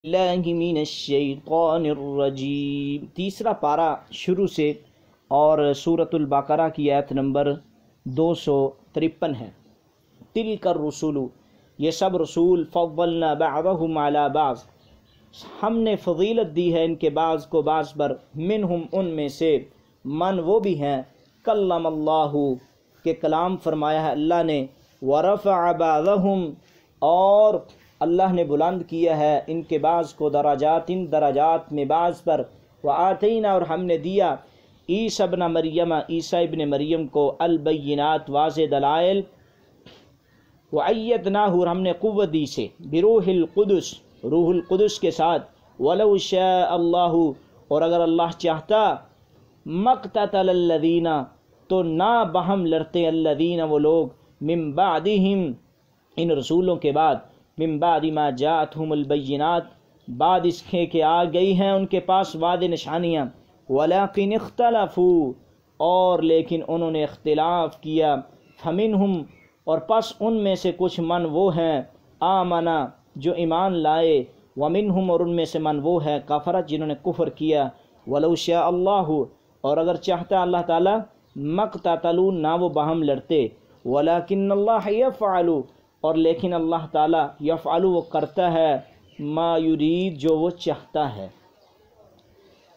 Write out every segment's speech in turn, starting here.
اللہ من الشیطان الرجیم، تیسرا پارہ شروع سے، اور سورۃ البقرہ کی آیت نمبر 253 ہے۔ تلک الرسل، یہ سب رسول، فضلنا بعضهم علی بعض، ہم نے فضیلت دی ہے ان کے بعض کو بعض پر، منہم ان میں سے، من وہ بھی ہیں، کلم اللہ کہ کلام فرمایا ہے اللہ نے، ورفع بعضهم اور اللہ نے بلند کیا ہے ان کے بعض کو، درجات ان درجات میں بعض پر، وآتینا اور ہم نے دیا، عیسی ابن مریم عیسیٰ ابن مریم کو، البینات واضح دلائل، وأیدناہ اور ہم نے قوت دی سے، بروح القدس روح القدس کے ساتھ، ولو شاء اللہ اور اگر اللہ چاہتا، مقتتل الذین تو نہ بہم لڑتے، الذین وہ لوگ، من بعدہم ان رسولوں کے بعد، من بعد ما جاءتهم البینات بعد اس کے آ گئی ہیں ان کے پاس واضح نشانیاں، ولکن اختلفوا اور لیکن انہوں نے اختلاف کیا، فمنہم اور پس ان میں سے کچھ من وہ ہیں، آمنا جو ایمان لائے، ومنہم اور ان میں سے من وہ ہے، کفرت جنہوں نے کفر کیا، ولو شاء اللہ اور اگر چاہتا اللہ تعالی، مقتتلوا نہ وہ باہم لڑتے، ولکن اللہ یفعل اور لیکن اللہ تعالیٰ، یفعل وہ کرتا ہے، ما یرید جو وہ چاہتا ہے۔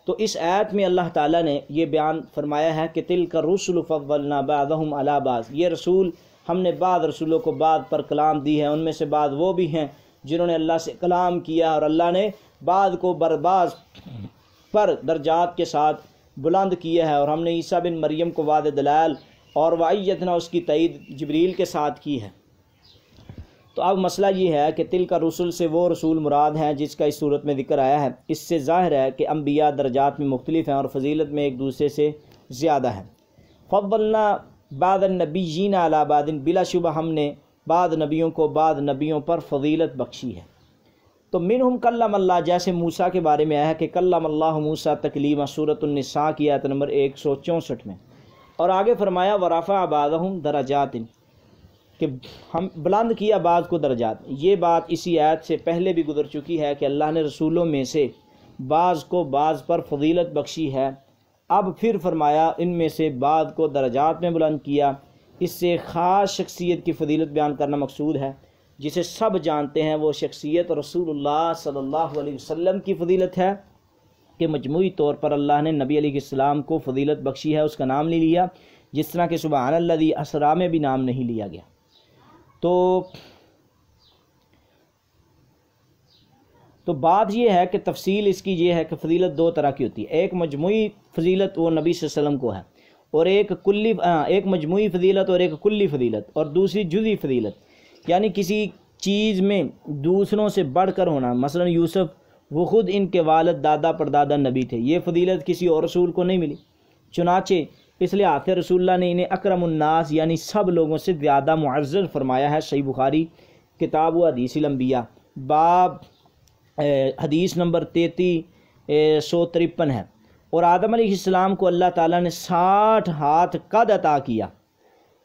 تو اس آیت میں اللہ تعالیٰ نے یہ بیان فرمایا ہے کہ تلک الرسل فضلنا بعضهم علی بعض، یہ رسول ہم نے بعض رسولوں کو بعض پر کلام دی ہے، ان میں سے بعض وہ بھی ہیں جنہوں نے اللہ سے کلام کیا، اور اللہ نے بعض کو بعض پر درجات کے ساتھ بلند کیا ہے، اور ہم نے عیسیٰ بن مریم کو واضح دلائل اور وأیدنا اس کی تائید جبریل کے ساتھ کی ہے۔ تو اب مسئلہ یہ ہے کہ تلک الرسل سے وہ رسول مراد ہیں جس کا اس صورت میں ذکر آیا ہے، اس سے ظاہر ہے کہ انبیاء درجات میں مختلف ہیں اور فضیلت میں ایک دوسرے سے زیادہ ہیں۔ فضلنا بعض النبیین علی بعض، بلا شبہ ہم نے بعض نبیوں کو بعض نبیوں پر فضیلت بخشی ہے۔ تو منہم کلم اللہ، جیسے موسیٰ کے بارے میں آیا ہے کہ کلم اللہ موسیٰ تکلیما، سورۃ النساء کی آیت نمبر 164 میں، اور آگے فرمایا ورفع بعضهم درجات کہ ہم بلند کیا بعض کو درجات۔ یہ بات اسی آیت سے پہلے بھی گزر چکی ہے کہ اللہ نے رسولوں میں سے بعض کو بعض پر فضیلت بخشی ہے، اب پھر فرمایا ان میں سے بعض کو درجات میں بلند کیا۔ اس سے خاص شخصیت کی فضیلت بیان کرنا مقصود ہے، جسے سب جانتے ہیں، وہ شخصیت رسول اللہ صلی اللہ علیہ وسلم کی فضیلت ہے کہ مجموعی طور پر اللہ نے نبی علیہ السلام کو فضیلت بخشی ہے، اس کا نام نہیں لیا، جس طرح کہ سبحان الذی اسریٰ میں بھی نام نہیں لیا گیا۔ تو بات یہ ہے کہ تفصیل اس کی یہ ہے کہ فضیلت دو طرح کی ہوتی ہے، ایک مجموعی فضیلت وہ نبی صلی اللہ علیہ وسلم کو ہے، اور ایک مجموعی فضیلت اور ایک کلی فضیلت، اور دوسری جزئی فضیلت، یعنی کسی چیز میں دوسروں سے بڑھ کر ہونا۔ مثلا یوسف وہ خود ان کے والد دادا پردادا نبی تھے، یہ فضیلت کسی اور رسول کو نہیں ملی، چنانچہ اس لحاظ سے رسول اللہ نے انہیں اکرم الناس یعنی سب لوگوں سے زیادہ معزز فرمایا ہے۔ صحیح بخاری کتاب و حدیث الانبیاء باب حدیث نمبر 3353 ہے۔ اور آدم علیہ السلام کو اللہ تعالیٰ نے 60 ہاتھ قد عطا کیا،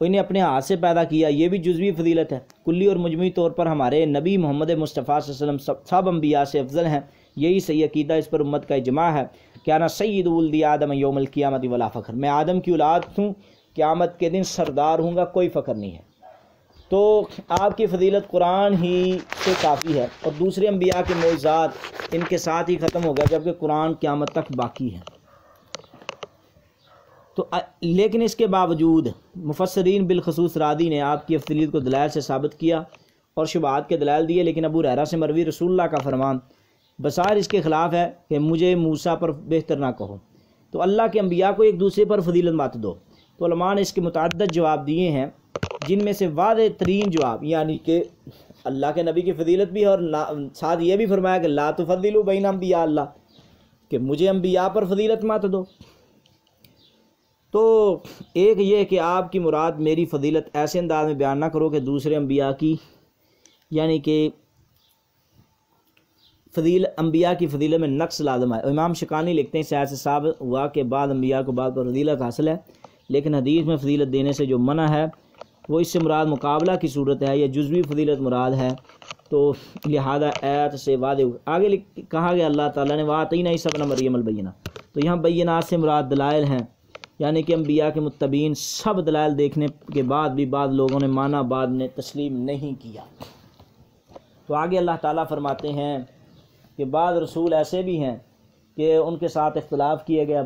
انہیں اپنے ہاتھ سے پیدا کیا، یہ بھی جزوی فضیلت ہے۔ کلی اور مجموعی طور پر ہمارے نبی محمد مصطفیٰ صلی اللہ علیہ وسلم سب انبیاء سے افضل ہیں، یہی صحیح عقیدہ، اس پر امت کا اجماع ہے کہ انا سید ولد آدم یوم القیامت ولا فخر، میں آدم کی اولاد ہوں، قیامت کے دن سردار ہوں گا، کوئی فخر نہیں ہے۔ تو آپ کی فضیلت قرآن ہی سے کافی ہے، اور دوسرے انبیاء کے معجزات ان کے ساتھ ہی ختم ہو گیا، جبکہ قرآن قیامت تک باقی ہے۔ تو لیکن اس کے باوجود مفسرین بالخصوص رادی نے آپ کی افضلیت کو دلائل سے ثابت کیا اور شبہات کے دلائل دیے، لیکن ابو ہریرہ سے مروی رسول اللہ کا فرمان بظاہر اس کے خلاف ہے کہ مجھے موسیٰ پر بہتر نہ کہو، تو اللہ کے انبیاء کو ایک دوسرے پر فضیلت مت دو۔ تو علماء نے اس کے متعدد جواب دیے ہیں، جن میں سے واضح ترین جواب یعنی کہ اللہ کے نبی کی فضیلت بھی ہے، اور ساتھ یہ بھی فرمایا کہ لا تفضلوا بین انبیاء اللہ، کہ مجھے انبیاء پر فضیلت مت دو۔ تو ایک یہ کہ آپ کی مراد میری فضیلت ایسے انداز میں بیان نہ کرو کہ دوسرے انبیاء کی، یعنی کہ انبیاء کی فضیلت میں نقص لازم ہے۔ امام شکانی لکھتے ہیں اس آیت سے ثابت ہوا کہ بعض انبیاء کو بعض پر فضیلت حاصل ہے، لیکن حدیث میں فضیلت دینے سے جو منع ہے وہ اس سے مراد مقابلہ کی صورت ہے یا جزوی فضیلت مراد ہے، تو لہذا آیت سے واضح آگے کہا گیا اللہ تعالیٰ نے وَآتَيْنَا عِیسَىٰ ابْنَ مَرْیَمَ الْبَیِّنَاتِ، تو یہاں بینات سے مراد دلائل ہیں، یعنی کہ انبیاء کے متبعین سب دلائل دیکھنے کے بعد بھی بعض لوگوں نے مانا، بعد نے تسلیم نہیں کیا۔ تو آگے اللہ تعالیٰ فرماتے ہیں کہ بعض رسول ایسے بھی ہیں کہ ان کے ساتھ اختلاف کیا گیا،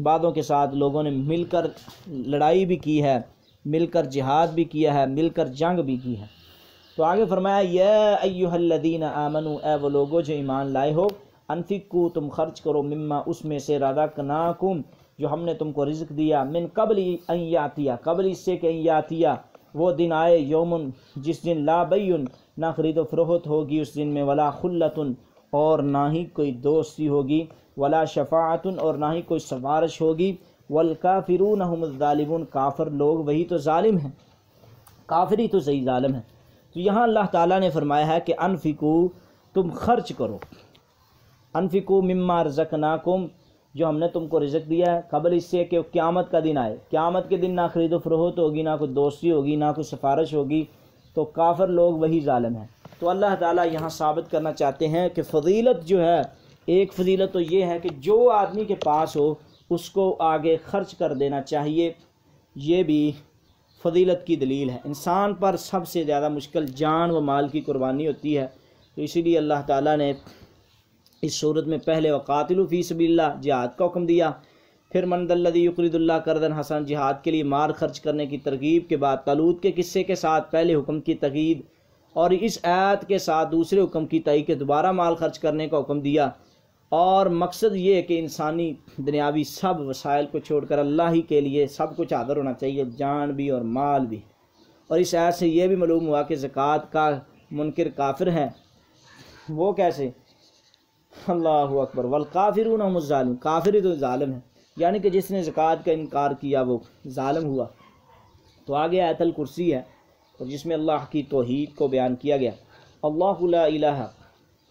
بعضوں کے ساتھ لوگوں نے مل کر لڑائی بھی کی ہے، مل کر جہاد بھی کیا ہے، مل کر جنگ بھی کی ہے۔ تو آگے فرمایا یا ایھا الذین آمنوا، اے وہ لوگوں جو ایمان لائے ہو، انفقوا تم خرچ کرو، مما اس میں سے رزقناکم جو ہم نے تم کو رزق دیا، من قبل ان یاتیا قبل اس سے کہ ان یاتیا وہ دن آئے، یومن جس دن لا بیع نہ خرید و فروخت ہوگی اس دن میں، ولا خلۃ اور نہ ہی کوئی دوستی ہوگی، ولا شفاعت اور نہ ہی کوئی سفارش ہوگی، والکافرون هم الظالمون کافر لوگ وہی تو ظالم ہیں، کافر ہی تو صحیح ظالم ہے۔ تو یہاں اللہ تعالیٰ نے فرمایا ہے کہ انفقوا تم خرچ کرو، انفقوا مما رزقناکم جو ہم نے تم کو رزق دیا ہے، قبل اس سے کہ قیامت کا دن آئے، قیامت کے دن نہ خرید و فروخت ہوگی، نہ کوئی دوستی ہوگی، نہ کوئی سفارش ہوگی، تو کافر لوگ وہی ظالم ہیں۔ تو اللہ تعالیٰ یہاں ثابت کرنا چاہتے ہیں کہ فضیلت جو ہے، ایک فضیلت تو یہ ہے کہ جو آدمی کے پاس ہو اس کو آگے خرچ کر دینا چاہیے، یہ بھی فضیلت کی دلیل ہے۔ انسان پر سب سے زیادہ مشکل جان و مال کی قربانی ہوتی ہے، تو اسی لیے اللہ تعالیٰ نے اس صورت میں پہلے وقاتلوا فی سبیل اللہ جہاد کا حکم دیا، پھر من ذا الذی یقرض اللہ قرضا حسنا جہاد کے لیے مال خرچ کرنے کی ترغیب کے بعد طالوت کے قصے کے ساتھ پہلے حکم کی تقید، اور اس آیت کے ساتھ دوسرے حکم کی تائید کہ دوبارہ مال خرچ کرنے کا حکم دیا، اور مقصد یہ ہے کہ انسانی دنیاوی سب وسائل کو چھوڑ کر اللہ ہی کے لیے سب کچھ حاضر ہونا چاہیے، جان بھی اور مال بھی۔ اور اس آیت سے یہ بھی معلوم ہوا کہ زکوٰۃ کا منکر کافر ہے، وہ کیسے؟ اللہ اکبر، والکافرون هم الظالمون کافر ہی تو ظالم ہے، یعنی کہ جس نے زکوٰۃ کا انکار کیا وہ ظالم ہوا۔ تو آگے آیت الکرسی ہے اور جس میں اللہ کی توحید کو بیان کیا گیا، اللہ لا الہ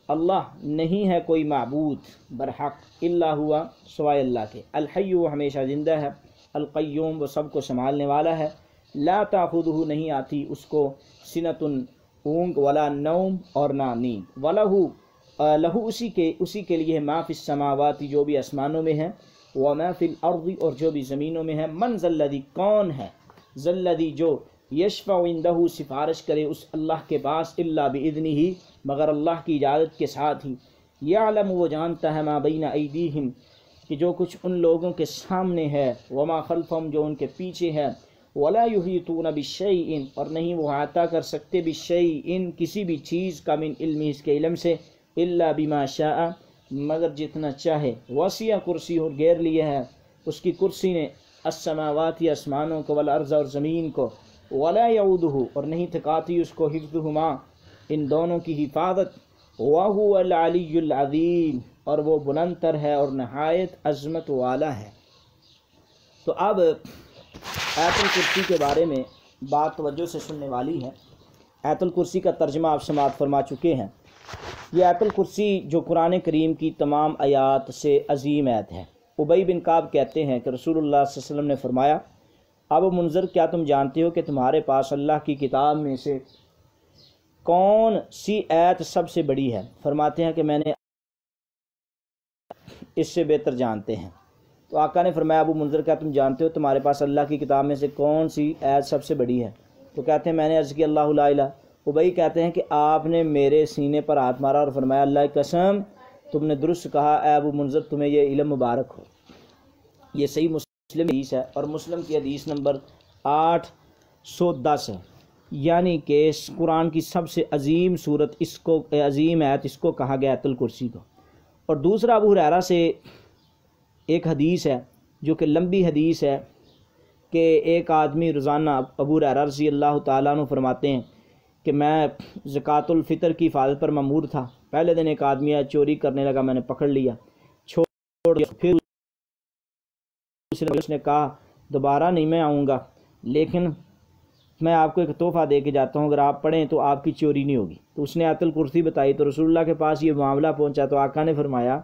اللہ نہیں ہے کوئی معبود برحق الا ہوا سوائے اللہ کے، الحی وہ ہمیشہ زندہ ہے، القیوم وہ سب کو سنبھالنے والا ہے، لا تاخذہ نہیں آتی اس کو سنۃ اونگ، ولا نوم اور نہ نیند، لہو اسی کے لیے ما فی السماوات جو بھی آسمانوں میں ہے، وما فی الارض اور جو بھی زمینوں میں ہے، من ذا الذی کون ہے، ذا الذی جو یشفع عندہ سفارش کرے اس اللہ کے پاس، الا باذنہ مگر اللہ کی اجازت کے ساتھ ہی، یعلم وہ جانتا ہے ما بین ایدیہم کہ جو کچھ ان لوگوں کے سامنے ہے، وما خلفہم جو ان کے پیچھے ہے، ولا یحیطون بشیء اور نہیں وہ احاطہ کر سکتے بشیء کسی بھی چیز کا، من علم اس کے علم سے، الا بما شاء مگر جتنا چاہے، وسع کرسی اور گھیر لیا ہے اس کی کرسی نے، السماوات آسمانوں کو، والارض اور زمین کو، ولا یعودہ اور نہیں تھکاتی اس کو، حفظہما ان دونوں کی حفاظت، وہو العلی العظیم اور وہ بلند تر ہے اور نہایت عظمت والا ہے۔ تو اب آیت الکرسی کے بارے میں بات توجہ سے سننے والی ہے۔ آیت الکرسی کا ترجمہ آپ سماعت فرما چکے ہیں۔ یہ آیت الکرسی جو قرآن کریم کی تمام آیات سے عظیم آیت ہے۔ ابی بن کعب کہتے ہیں کہ رسول اللہ صلی اللہ علیہ وسلم نے فرمایا، ابو منذر کیا تم جانتے ہو کہ تمہارے پاس اللہ کی کتاب میں سے کون سی آیت سب سے بڑی ہے؟ فرماتے ہیں کہ میں نے اس سے بہتر جانتے ہیں۔ تو آقا نے فرمایا، ابو منذر کیا تم جانتے ہو تمہارے پاس اللہ کی کتاب میں سے کون سی آیت سب سے بڑی ہے؟ تو کہتے ہیں میں نے عرض کی اللہ لا الہ۔ ابی کہتے ہیں کہ آپ نے میرے سینے پر ہاتھ مارا اور فرمایا، اللہ کی قسم تم نے درست کہا اے ابو منذر، تمہیں یہ علم مبارک ہو۔ یہ صحیح مسلم حدیث ہے اور مسلم کی حدیث نمبر 810 ہے، یعنی کہ قرآن کی سب سے عظیم صورت اس کو، عظیم آیت اس کو کہا گیا آیت الکرسی کو۔ اور دوسرا ابو ہریرہ سے ایک حدیث ہے جو کہ لمبی حدیث ہے کہ ایک آدمی روزانہ، ابو ہریرہ رضی اللہ تعالیٰ عنہ فرماتے ہیں کہ میں زکوٰۃ الفطر کی حفاظت پر مأمور تھا، پہلے دن ایک آدمی چوری کرنے لگا، میں نے پکڑ لیا، چھوڑ دیا، پھر اس نے کہا دوبارہ نہیں میں آؤں گا، لیکن میں آپ کو ایک تحفہ دے کے جاتا ہوں، اگر آپ پڑھیں تو آپ کی چوری نہیں ہوگی۔ تو اس نے آیت الکرسی بتائی، تو رسول اللہ کے پاس یہ معاملہ پہنچا تو آقا نے فرمایا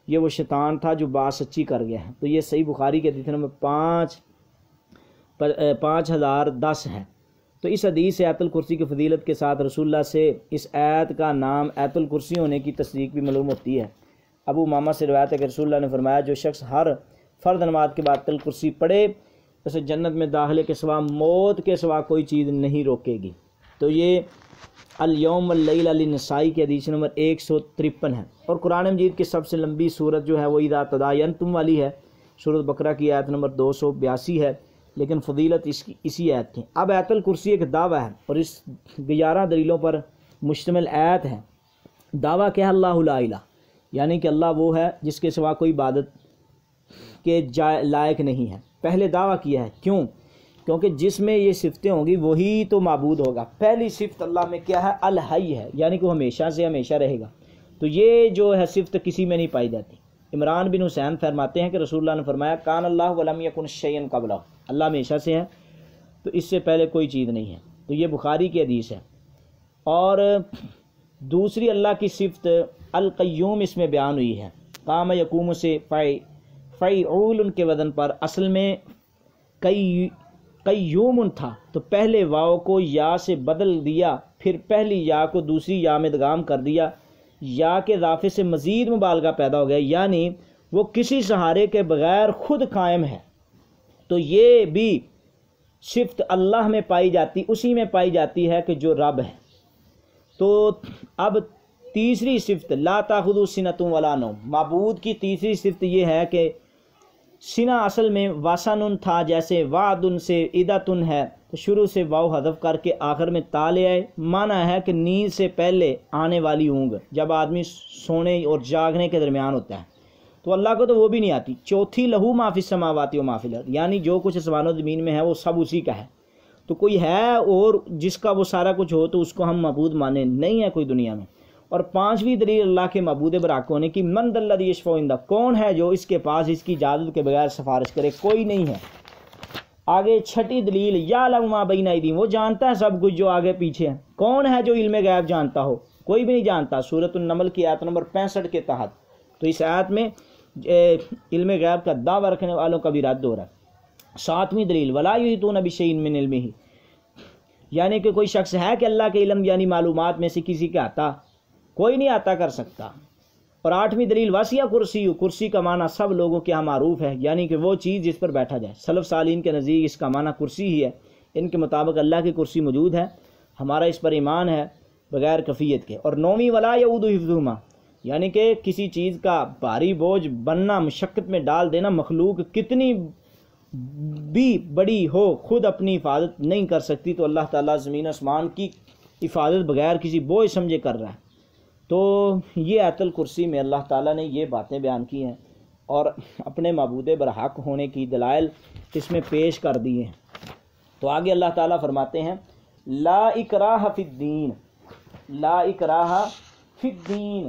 یہ وہ شیطان تھا جو بات سچی کر گیا ہے۔ تو یہ صحیح بخاری کے حدیث نمبر 5010 ہے۔ تو اس حدیث سے آیت الکرسی کی فضیلت کے ساتھ رسول اللہ سے اس آیت کا نام آیت الکرسی ہونے کی تصدیق بھی معلوم ہوتی ہے۔ ابو امامہ سے روایت ہے کہ رسول اللہ نے فرمایا جو شخص ہر فرض نماز کے بعد آیت الکرسی پڑھے اسے جنت میں داخلے کے سوا موت کے سوا کوئی چیز نہیں روکے گی۔ تو یہ الیوم واللیل للنسائی کی حدیث نمبر 153 ہے۔ اور قرآن مجید کی سب سے لمبی صورت جو ہے وہ اذا تداینتم والی ہے، سورۃ بقرہ کی آیت نمبر 282 ہے، لیکن فضیلت اس کی اسی آیت کی۔ اب آیت الکرسی ایک دعویٰ ہے اور اس 11 دلیلوں پر مشتمل آیت ہے۔ دعویٰ کیا ہے؟ اللہ لا الہ، یعنی کہ اللہ وہ ہے جس کے سوا کوئی عبادت کے لائق نہیں ہے۔ پہلے دعویٰ کیا ہے، کیوں؟ کیونکہ جس میں یہ صفتیں ہوں گی وہی تو معبود ہوگا۔ پہلی صفت اللہ میں کیا ہے؟ الحی ہے، یعنی کہ وہ ہمیشہ سے ہمیشہ رہے گا۔ تو یہ جو ہے صفت کسی میں نہیں پائی جاتی۔ عمران بن حسین فرماتے ہیں کہ رسول اللہ نے فرمایا کان اللہ ولم یکن شیئا قبلہ، اللہ ہمیشہ سے ہے تو اس سے پہلے کوئی چیز نہیں ہے۔ تو یہ بخاری کی حدیث ہے۔ اور دوسری اللہ کی صفت القیوم اس میں بیان ہوئی ہے۔ قام یقوم سے فعول کے وزن پر اصل میں قیوم تھا، تو پہلے واو کو یا سے بدل دیا، پھر پہلی یا کو دوسری یا میں ادغام کر دیا، یا کے اضافے سے مزید مبالغہ پیدا ہو گیا، یعنی وہ کسی سہارے کے بغیر خود قائم ہے۔ تو یہ بھی صفت اللہ میں پائی جاتی، اسی میں پائی جاتی ہے کہ جو رب ہے۔ تو اب تیسری صفت لا تاخذ سنۃ ولا نوم، معبود کی تیسری صفت یہ ہے کہ سنا اصل میں واسن تھا، جیسے وعدن سے عدتن ہے، تو شروع سے واو حذف کر کے آخر میں تا لے آئے۔ معنی ہے کہ نیند سے پہلے آنے والی اونگ، جب آدمی سونے اور جاگنے کے درمیان ہوتا ہے، تو اللہ کو تو وہ بھی نہیں آتی۔ چوتھی لہو ما فی السماوات و ما فی الارض، یعنی جو کچھ آسمان و زمین میں ہے وہ سب اسی کا ہے۔ تو کوئی ہے اور جس کا وہ سارا کچھ ہو تو اس کو ہم معبود مانے نہیں ہے کوئی دنیا میں۔ اور پانچویں دلیل اللہ کے معبود برحق ہونے کی، من ذا الذی یشفع عنده، کون ہے جو اس کے پاس اس کی اجازت کے بغیر سفارش کرے؟ کوئی نہیں ہے۔ آگے چھٹی دلیل یعلم ما بین ایدیہم، وہ جانتا ہے سب کچھ جو آگے پیچھے ہے۔ کون ہے جو علم غیب جانتا ہو؟ کوئی بھی نہیں جانتا۔ سورۃ النمل کی آیت نمبر 65 کے تحت تو اس آیت میں علم غیب کا دعویٰ رکھنے والوں کا بھی رد ہو رہا ہے۔ ساتویں دلیل ولا یحیطون بشیء من علمہ، یعنی کہ کوئی شخص ہے کہ اللہ کے علم یعنی معلومات میں سے کسی کا آتا، کوئی نہیں عطا کر سکتا۔ اور آٹھویں دلیل واسیہ کرسی، کرسی کا معنی سب لوگوں کے ہاں معروف ہے، یعنی کہ وہ چیز جس پر بیٹھا جائے۔ سلف صالحین کے نزدیک اس کا معنی کرسی ہی ہے، ان کے مطابق اللہ کی کرسی موجود ہے، ہمارا اس پر ایمان ہے بغیر کفیت کے۔ اور نویں ولا یعود حفظہما، یعنی کہ کسی چیز کا بھاری بوجھ بننا، مشقت میں ڈال دینا، مخلوق کتنی بھی بڑی ہو خود اپنی حفاظت نہیں کر سکتی، تو اللہ تعالیٰ زمین آسمان کی حفاظت بغیر کسی بوجھ سمجھے کر رہا ہے۔ تو یہ آیت الکرسی میں اللہ تعالیٰ نے یہ باتیں بیان کی ہیں اور اپنے معبود برحق ہونے کی دلائل اس میں پیش کر دی ہیں۔ تو آگے اللہ تعالیٰ فرماتے ہیں لا اکراہ فی الدین، لا اکراہ فی الدین،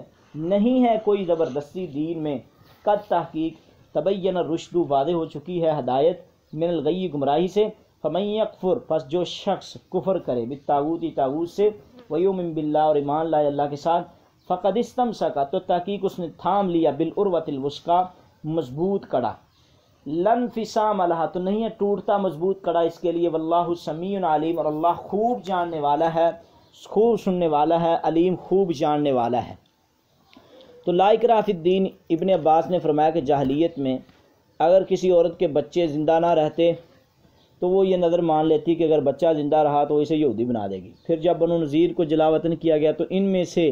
نہیں ہے کوئی زبردستی دین میں، قد تحقیق تبین الرشد، واضح ہو چکی ہے ہدایت، من الغی گمراہی سے، فمن یکفر، پس جو شخص کفر کرے، بالطاغوت طاغوت سے، ویؤمن باللہ، اور ایمان لائے اللہ کے ساتھ، فقد استمسک، تو تحقیق اس نے تھام لیا، بالعروۃ الوثقی، مضبوط کڑا، لن انفصام لہا، تو نہیں ہے ٹوٹتا مضبوط کڑا اس کے لیے، واللہ سمیع علیم، اور اللہ خوب جاننے والا ہے، خوب سننے والا ہے، علیم خوب جاننے والا ہے۔ تو لا اکراہ فی الدین، ابن عباس نے فرمایا کہ جاہلیت میں اگر کسی عورت کے بچے زندہ نہ رہتے تو وہ یہ نظر مان لیتی کہ اگر بچہ زندہ رہا تو اسے یہودی بنا دے گی۔ پھر جب بنو نذیر کو جلا وطن کیا گیا تو ان میں سے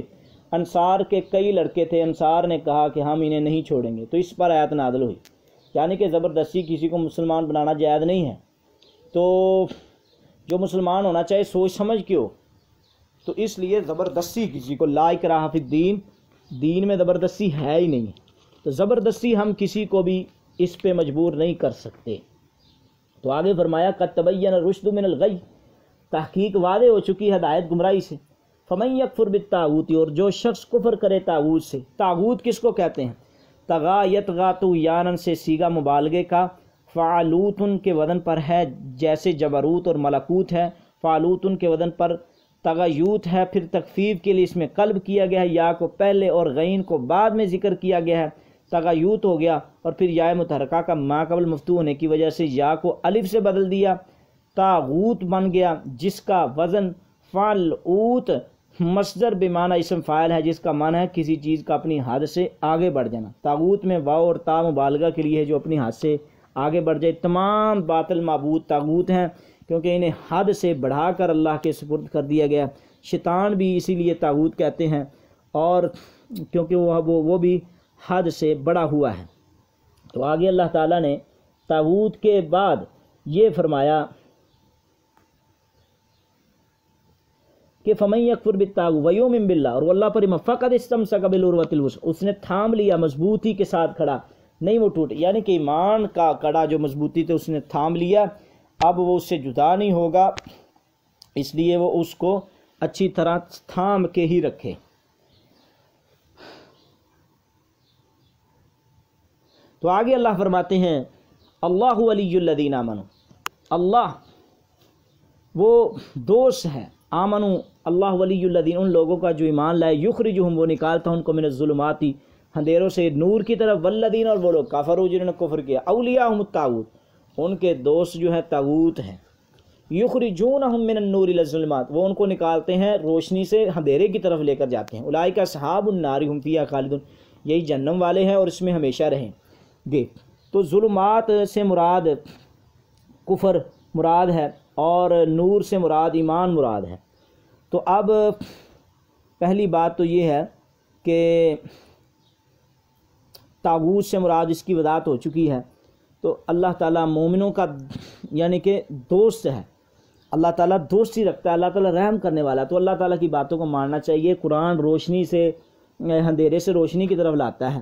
انصار کے کئی لڑکے تھے، انصار نے کہا کہ ہم انہیں نہیں چھوڑیں گے، تو اس پر آیت نازل ہوئی، یعنی کہ زبردستی کسی کو مسلمان بنانا جائز نہیں ہے۔ تو جو مسلمان ہونا چاہے سوچ سمجھ کے ہو، تو اس لیے زبردستی کسی کو، لا اکراہ فی الدین، دین میں زبردستی ہے ہی نہیں، تو زبردستی ہم کسی کو بھی اس پہ مجبور نہیں کر سکتے۔ تو آگے فرمایا قد تبین الرشد من الغی، تحقیق واضح ہو چکی ہدایت گمراہی سے، فمن یکفر بالطاغوت، اور جو شخص کفر کرے طاغوت سے، طاغوت کس کو کہتے ہیں؟ طغا یطغا طغیانا سے صیغہ مبالغے کا، فعلوتن کے وزن پر ہے جیسے جبروت اور ملکوت ہے، فعلوتن کے وزن پر تغیوت ہے، پھر تخفیف کے لیے اس میں قلب کیا گیا ہے، یا کو پہلے اور غین کو بعد میں ذکر کیا گیا ہے، تغیوت ہو گیا، اور پھر یا متحرکہ کا ما قبل مفتوح ہونے کی وجہ سے یا کو الف سے بدل دیا، طاغوت بن گیا جس کا وزن فعل اوت مصدر بمعنی اسم فاعل ہے، جس کا معنی ہے کسی چیز کا اپنی حد سے آگے بڑھ جانا۔ طاغوت میں واو اور تا مبالغہ کے لیے ہے، جو اپنی حد سے آگے بڑھ جائے۔ تمام باطل معبود طاغوت ہیں کیونکہ انہیں حد سے بڑھا کر اللہ کے سپرد کر دیا گیا۔ شیطان بھی اسی لیے طاغوت کہتے ہیں، اور کیونکہ وہ بھی حد سے بڑا ہوا ہے۔ تو آگے اللہ تعالیٰ نے طاغوت کے بعد یہ فرمایا کہ فَمَن يَكْفُرْ بِالطَّاغُوتِ وَيُؤْمِن بِاللَّهِ، اور وہ اللہ پر فَقَدِ اسْتَمْسَكَ بِالْعُرْوَةِ الْوُثْقَىٰ، اس نے تھام لیا مضبوطی کے ساتھ کھڑا، نہیں وہ ٹوٹ، یعنی کہ ایمان کا کڑا جو مضبوطی تھے اس نے تھام لیا، اب وہ اس سے جدا نہیں ہوگا، اس لیے وہ اس کو اچھی طرح تھام کے ہی رکھے۔ تو آگے اللہ فرماتے ہیں اللہ ولی الذین آمنوا، اللہ وہ دوست ہے، آمنوا اللہ ولی الذین، ان لوگوں کا جو ایمان لائے، یخرجہم وہ نکالتا ان کو من الظلمات اندھیروں سے نور کی طرف، والذین اور وہ لوگ کفروا جنہوں نے کفر کیا، اولیاءہم الطاغوت ان کے دوست جو ہے طاغوت ہیں، یخرجونہم من النور الی الظلمات وہ ان کو نکالتے ہیں روشنی سے اندھیرے کی طرف لے کر جاتے ہیں، اولئک اصحاب النار هم فیہا خالدون، یہی جہنم والے ہیں اور اس میں ہمیشہ رہیں گے۔ تو ظلمات سے مراد کفر مراد ہے اور نور سے مراد ایمان مراد ہے۔ تو اب پہلی بات تو یہ ہے کہ طاغوت سے مراد اس کی وضاحت ہو چکی ہے۔ تو اللہ تعالیٰ مومنوں کا یعنی کہ دوست ہے، اللہ تعالیٰ دوستی رکھتا ہے، اللہ تعالیٰ رحم کرنے والا ہے، تو اللہ تعالیٰ کی باتوں کو ماننا چاہیے۔ قرآن روشنی سے اندھیرے سے روشنی کی طرف لاتا ہے،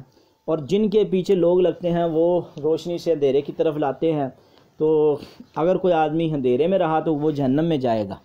اور جن کے پیچھے لوگ لگتے ہیں وہ روشنی سے اندھیرے کی طرف لاتے ہیں۔ تو اگر کوئی آدمی اندھیرے میں رہا تو وہ جہنم میں جائے گا۔